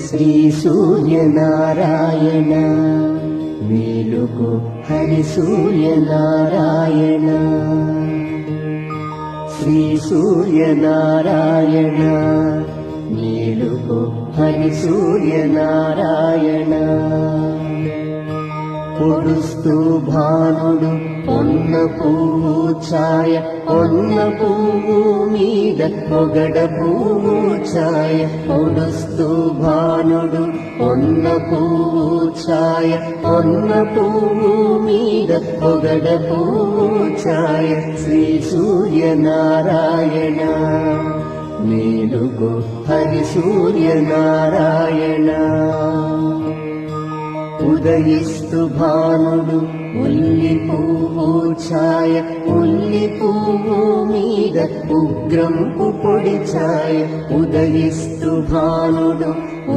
శ్రీ సూర్యనారాయణ మేలుకో హరి సూర్యనారాయణ శ్రీ సూర్యనారాయణ మేలుకో హరి సూర్యనారాయణ పొడుస్తూ భానుడు పొన్న పువ్వు ఛాయ పొన్న పువ్వు మీద పొగడ పువ్వు ఛాయ పొడుస్తూ భానుడు పొన్న పువ్వు ఛాయ పొన్న పువ్వు మీద పొగడ పువ్వు ఛాయ శ్రీ సూర్యనారాయణ మేలుకో హరి సూర్యనారాయణ ఉదయిస్తు భానుడు ఉల్లి పువ్వు ఛాయ ఉల్లి పువ్వు మీద ఉగ్రంపు పొడి ఛాయ ఉదయిస్తు భానుడు